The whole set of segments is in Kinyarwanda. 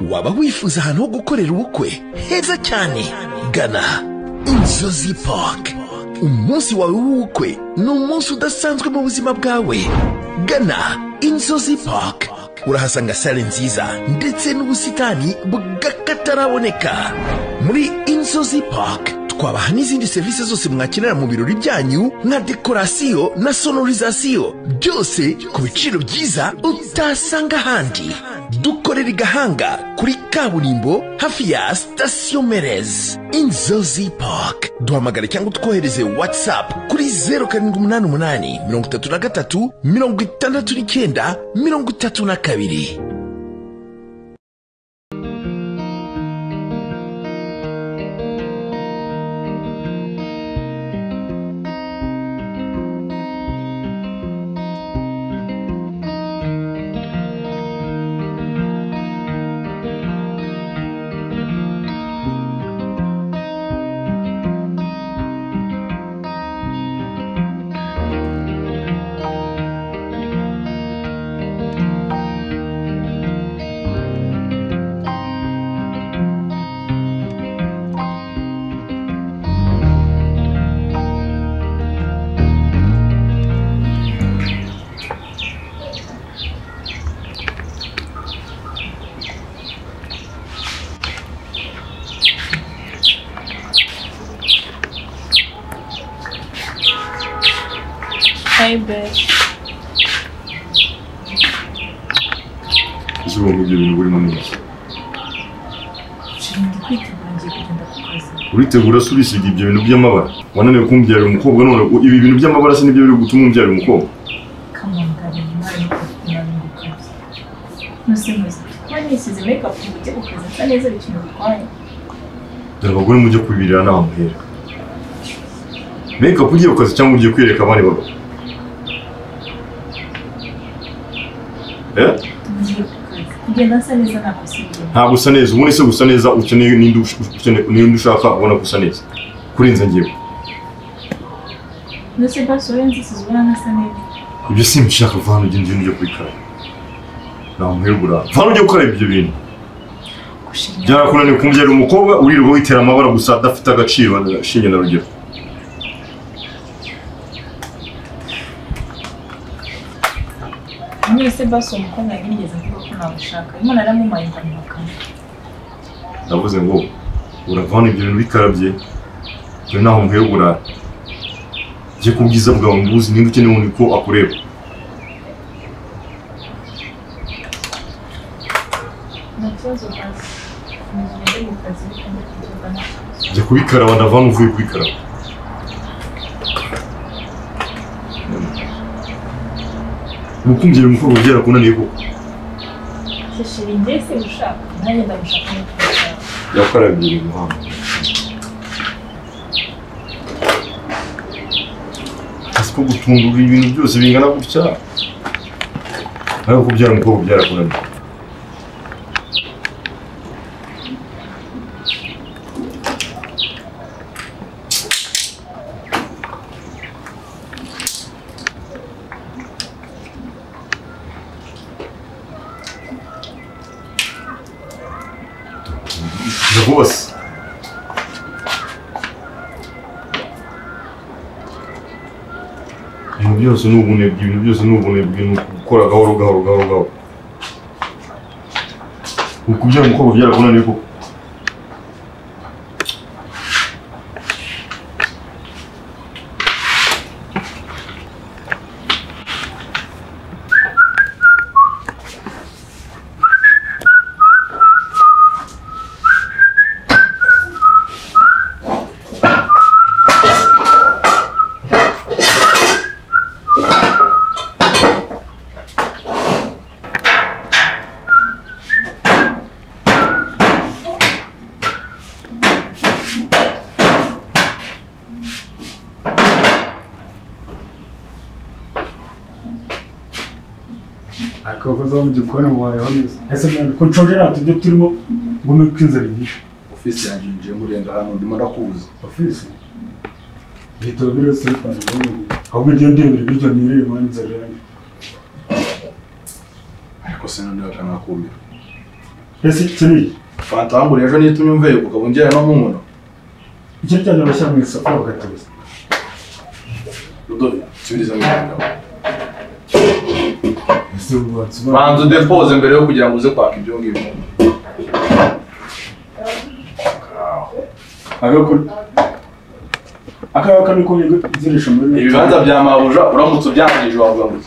waba wifuza ahantu ho gukorera ubukwe heza cyane gana Inzozi Park. Umunsi wawe w'ubukwe ni umunsi udasanzwe mu buzima bwawe. Gana Inzozi Park, urahasanga sale nziza ndetse n'ubusitani bw'akataraboneka. Muri Inzozi Park twabaha n'izindi serivisi zose mwakenera mu birori byanyu nka dekorasiyo na sonorizasiyo, byose ku biciro byiza utasanga ahandi. Dukorera i Gahanga kuri kaburimbo hafi ya sitasiyo Merez. Inzozi Park. Duhamagare cyangwa utwohereze WhatsApp kuri 0788 33 69 32. Hey, babe. Ese ubu ibyo bintu burimo neza? Uritegura se urisiga ibyo bintu by'amabara? Wananiwe kumbyarira umukobwa none ibi bintu by'amabara se nibyo biri gutuma umbyarira umukobwa? Dore abagore mujye kubirira naho muhera. Make up ugiye ukazi cyangwa ugiye kwireka abandi bagabo? Ntabwo usa neza, ubundi se gusa neza ukeneye n'indi ushaka ubona gusa neza kurenza ngewe. Ibyo simbishaka, vana ugende ujye kubikora. Naho muhegura vana ujye gukora ibyo bintu. Byarakunaniye kumbyarira umukobwa uririrwa witera amabara gusa adafite agaciro shinge na rugero. Mwese baso umukobwa yigeze kuvuga ko nabushaka. Imana aramumaye ndamuhakana. Ndavuze ngo uravana ibyo bintu bikarabye. Dore naho muhegura. Je kubwiza bwawe mbuzi ninde ukeneye undi ko akureba. Je kubikaraba ndavana uvuye kubikaraba. Mukumbyira umukobwa byarakunaniye ko. Shishiri ndese ushaka. Nanjye ndamushaka n'ushaka. Yakarabye ibintu hano. Asiko gutungura ibintu byose bingana gutya. Ariko kubyara umukobwa byarakunaniye. Rwose ibintu byose ni ubunebwe gukora gahoro. Ukubyara umukobwa byarakunaniye koko. Akakoza mu gikoni wayo neza. Ese mwana controller tujye turimo ngume kwinzara nyinshi. Office yanjye nje murenga hano ndimo ndakuza. Office. Bito biro se kwa ngo. Ahubwo ngiye ndebere bijyo nirire mwana nzara yanjye. Ariko se nandi bakanakumira. ese kinini fanta wanguriye ejo nitumye umveye ukaba ungera no mu nkono ikintu cyane bashyira mu isafuriya bagatuza Rudovi subiriza mu nkono ese ububatsi banza udepose mbere yo kugira ngo uze kwaka ibyo ngibyo akaba niko bizirisha muri ibibanza bya mabuja uramutse ubyangije wavuga ngo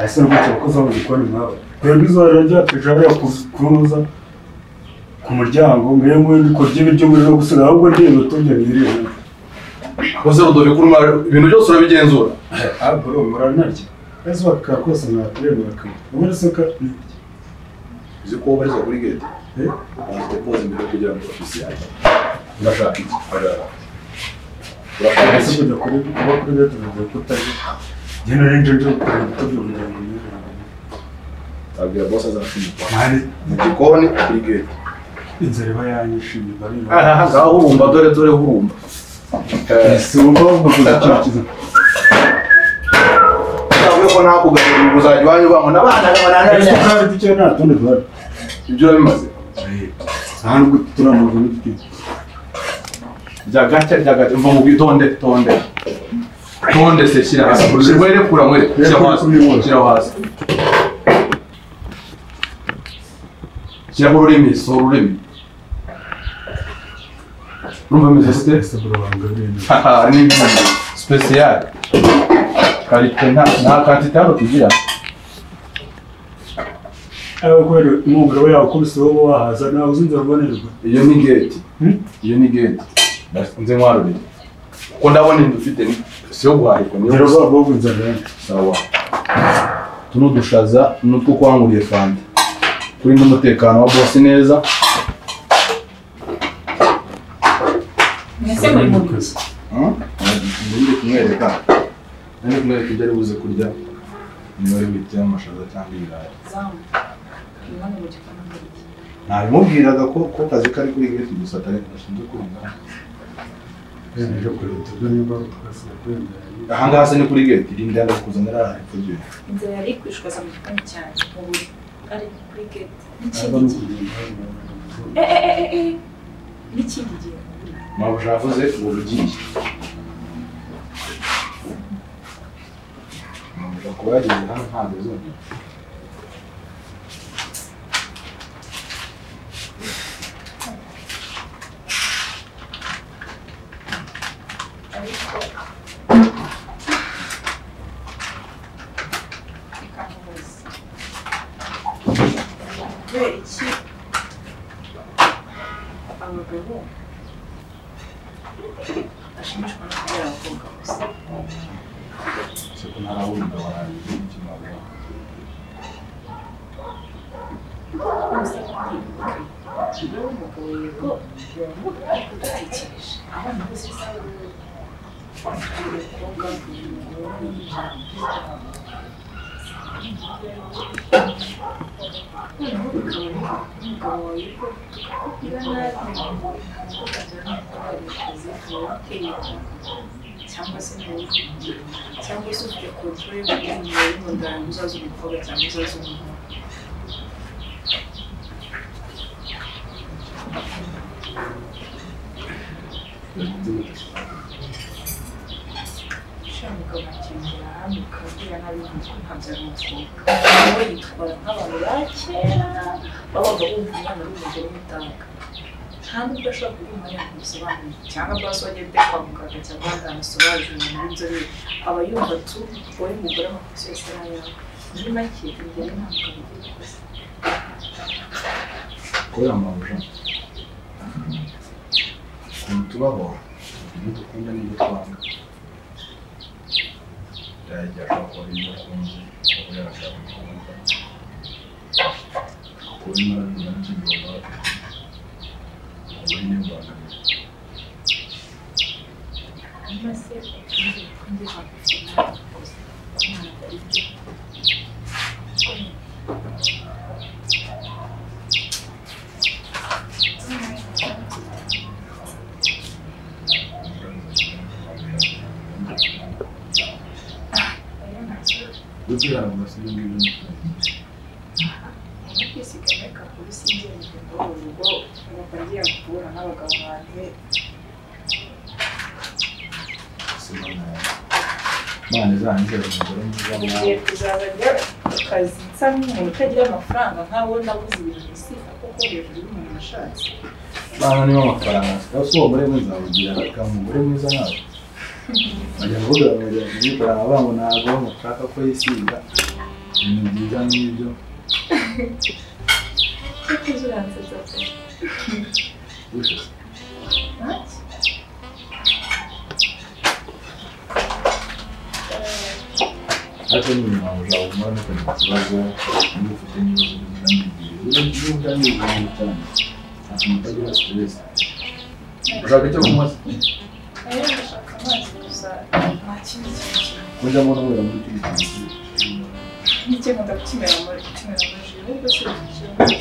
ese rwose abakozi babo gikoni mwawe twebwe izo rajya tujariya kuruza ku muryango mwe muri kurya ibiryo muri no gusiga ahubwo ndebe tujya birire akoze Rudovi kuruma ibintu byose urabigenzura bro muranarya ese bakakose ntaturemera kamwe ubundi seka uzi ko bariza kuri gate banza udepose mbere yo kugira ngo ofisi yawe urashaka iki ese kujya kuri kuba kuri gate bivuze ko utaje genda renje nje tujya kugira ngo abwira boss azashimira mani mu gikoni kuri gate inzara iba yanyishimye bari ngaho urumva dore urumva ese wumva bavuga ikintu cyiza nawe ko nakugaburira uzajya iwanyu bango n'abana ese kandi icyo nta tundi duhari ibyo urabimaze nta nubwo turamuvuga n'igiti ryagate mva mu tonde se shyira hasi mwere kura mwere shyira hasi shyiraho ururimi so ururimi urumva meze site ese bro wangabirinde haha ni special karite nta kantitano tugira kwere umugabo yawe kubise wowe wahaza nawe uzinze rubonerwa iyo ni gate nze nkwarurire kuko ndabona inzu ufite si yo guhahirwa niyo rero babo inzara sawa tuno dushaza nutwo kwanguriye fanta kurinda umutekano wa boss neza mwese muri mu kazi ndi kumwereka ibyo ari buze kurya niba ari ibiti y'amashaza cyangwa ibirayi zamu imana mu gikoni ndiki ntabimubwiraga ko kazi kari kuri gate gusa atari gashinzwe kurunga ejo kuri tudo niba tukasaba aha ngaha se ni kuri gate irindi yanga kuzanira hepfo gihe inzara yari kwishwaza mu gikoni cyane ubu ari kuri gate aba n'ikindi gihe n'ikindi gihe mpamvu yavuze ngo rugiye mpamvu kuba yageze hano ntabwo bizongera kubera iki abagabo bashimishwa no kubyara abakobwa gusa siko ntarawumva warangiye umutima wawe umugabo yego ariko udatekereje abana bose umukobwa umugabo wawe ko tukakubwira nabi cyangwa se cyangwa se ufite control y'umugabo uzaza umukobwa cyangwa uzaza umuhungu umugabo akengera hamwe ukabwira nabi nkabyara umukobwa nawe yitwara nk'abantu ba kera babaga bumva umwana w'umugore w'umutaka nta nubwo ashobora kuba umwanya ngo bisobanure cyangwa basi wagende kwa muganga cyangwa ahandi hantu asobanurira umuntu w'inzobere aba yumva tu wowe mugore amakosa yose ari ayawe muri make imbere nta mugabo ugira ikosa kubera amabuja ukuntu tubaho ibyo dukunda n'ibyo twanga byajya ashobora kuba ari ibyo akunze kuba yarashaka kumva kuba imara n'ikigomba kuba niyo rwanda maze ukunze kwakira rwose umwana atari byo kugira ngo basubire ngibyo no kwisiga makeup bisingiye mu rugo ngomba ngiye guhura n'abagabo banjye. Mwana zanjye umugore mwiza Ngiye kuzabajya akazi nsa nk'umuntu utagira amafaranga nkawe nabuze ibintu bisifa kuko hejuru y'umuntu ashatse. Mwana niba amafaranga asigaye uwo mugore mwiza ugira aka umugore mwiza nawe. Bajya kuvuga ngo ngo ntabwo mushaka ko yisiga ibintu byiza nk'ibyo. Kuko uransetsa pe. Ariko ni impamvu zawe umwana ufite ikibazo niba ufite n'ibibazo by'imyigire cyane atuma utagira stress. Ushaka icyo kunywa se? Ndashaka amazi gusa nta kindi kintu. Mujya mbona muri icyo gihe. N'icyo nkunda gukimera muri jibu ubwo se ikibazo.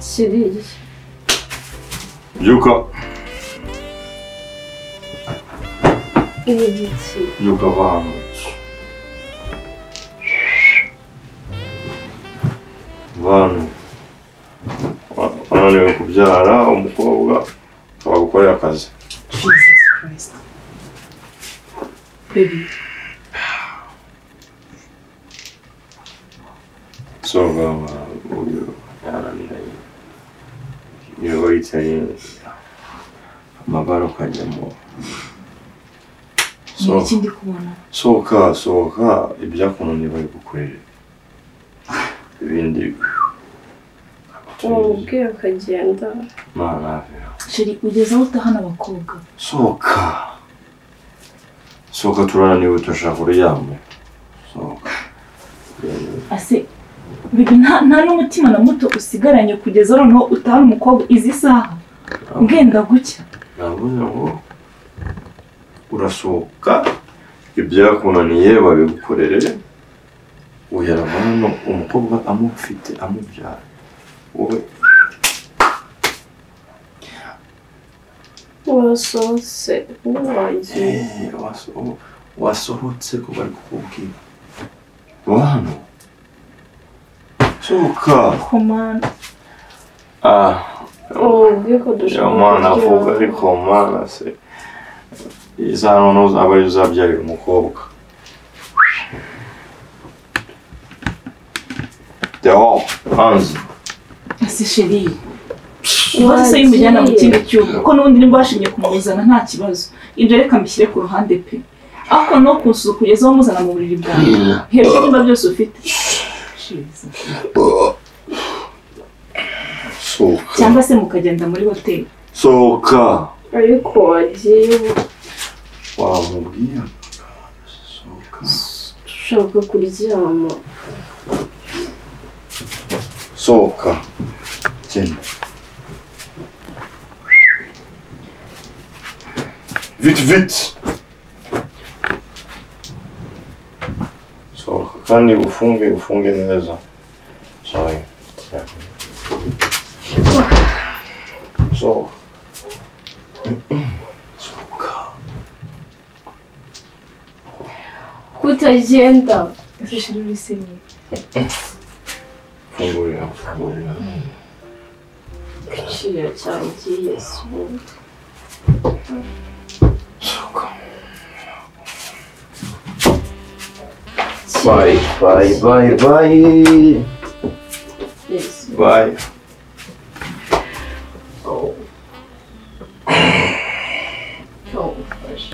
Siri. Byuka. Igiti. Byuka hano. Abantu wananiwe kubyara umukobwa akaba gukorera akazi. Jesus Christ. Baby. So, iyo yicaye amabara ukajyamo. Ni iki ndi kubona? Sohoka ibyakunaniye bari gukorera. Ibindi Ubwira ukagenda. Mana Sheri ugeze aho utahana abakobwa. Sohoka turananiwe turashaka kuryama. Sohoka. Ase bibi nta n'umutima na muto usigaranye kugeza noneho utahana umukobwa izi saha. Ugenda gucya. Navuze ngo urasohoka ibyakunaniye babigukorere. Uyaravano umukobwa amufite amubyara. Wowe Wasohotse uwagiye. wasohotse ko bari kukubwira. Wano sohoka. Komanda. Ubwiye ko dushaka Mana avuga ariko mana se izano no abari uzabyarira umukobwa. Deo hanze. Ase Sheri. Ubaze se imujyana mu kindi cyugo ko n'undi nimba bashimye kumuzana nta kibazo. Ibyo reka mbishyire ku ruhande pe. Ako no kusuza kugeza aho muzana mu buriri bwanjye. Hejuru nimba byose ufite. Sohoka. Cyangwa se mukagenda muri hoteli. Sohoka. Ariko wagiye Wamubwira. Sohoka. ushaka kuryama. Sohoka. Genda. Vite. Sohoka kandi ufunge neza. Sorry. Sohoka. Kutagenda. Ese Sheri uri senye. Fungurira. Kiriya cyagiye su. Sohoka. Bye. Yes. Bye. Oh. Oh, gosh.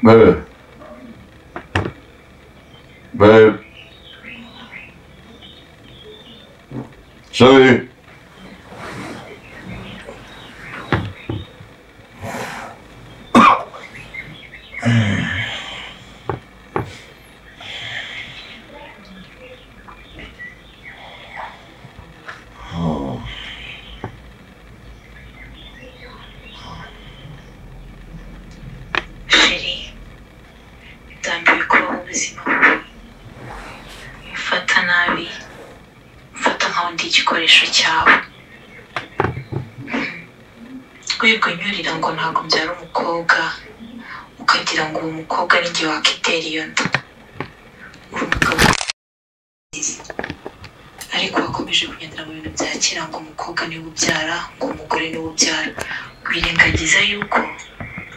Babe. Babe. Chérie. Chérie, ndambiwe kubaho ubuzima bubi. Mfata nabi, mfata nkaho ndi igikoresho cyawe. Wigonyurira ngo ntabwo mbyara umukobwa, ukagira ngo uwo mukobwa ari njye wakitera iyo nda. Uri umugabo ariko wakomeje kugendera mu bintu bya kera ngo umukobwa niwe ubyara, ngo umugore niwe ubyara. Wirengagiza yuko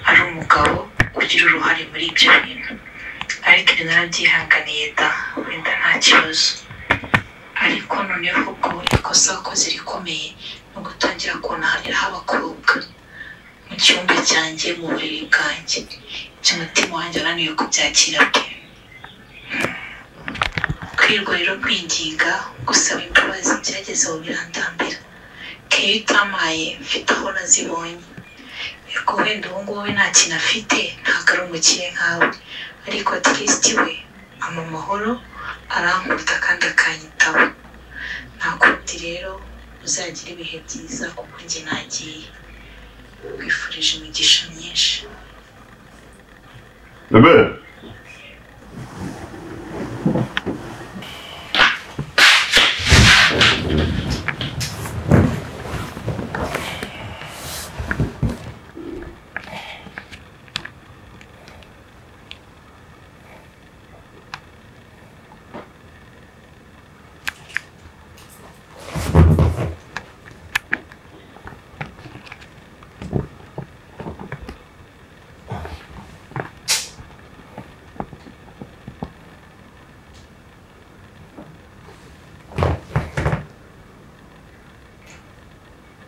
ari umugabo ugira uruhare muri ibyo bintu. Ariko ibyo narabyihanganiye da, wenda nta kibazo. Ariko noneho ubwo ikosa wakoze rikomeye ni ugutangira kunahiriraho abakobwa mu cyumba cyanjye, mu buriri bwanjye. Ibyo umutima wanjye unaniwe kubyakira pe. Kwirwa rero kwinginga, gusaba imbabazi byageze aho birandambira. Keyo utamaye mfite aho nazibonye. Yego wenda ubu ngubu nta kintu afite, ntabwo ari umukire nkawe, ariko at least we ama amahoro, arankunda kandi akanyitaho. Nta kundi rero uzagira ibihe byiza kuko njye nagiye. Wifurije imigisha myinshi. Bebe.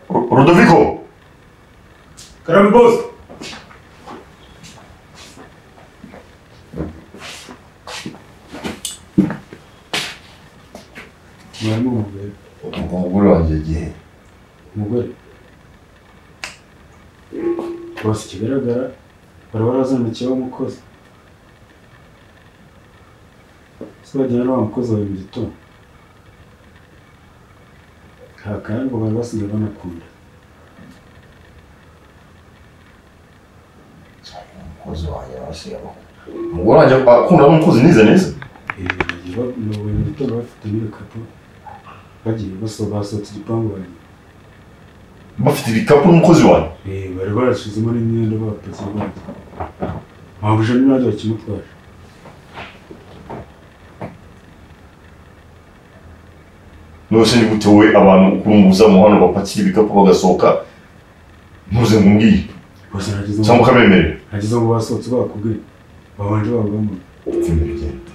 Rodolfo! Karame boss. Mwarimu umugore. Umugore wanjye igihe. Umugore. Boss ikigaragara bari barazanikiye umukozi. Se bajyana wa mukozi wawe mu gitondo. Hakana ngo bari basigaye banakunda. Umukozi wanjye basigaye bakunda. Umugore wanjye akunda n'umukozi nize neza. Mu gitondo bafite n'ibikapu bagiye basohotse igipangu wanjye. Bafite ibikapu n'umukozi wanjye. Bari barashizemo n'imyenda bapakiye banjye. Mpabuje n'ibindi bakimutwaje. Nose ni gute wowe abantu ukurunguza mu hano bapakira ibikapu bagasohoka ntuze ngumbwiye cyangwa ukabemerera nagize ngo basohotse bakubwiye babanje babamo upfa imbere ugenda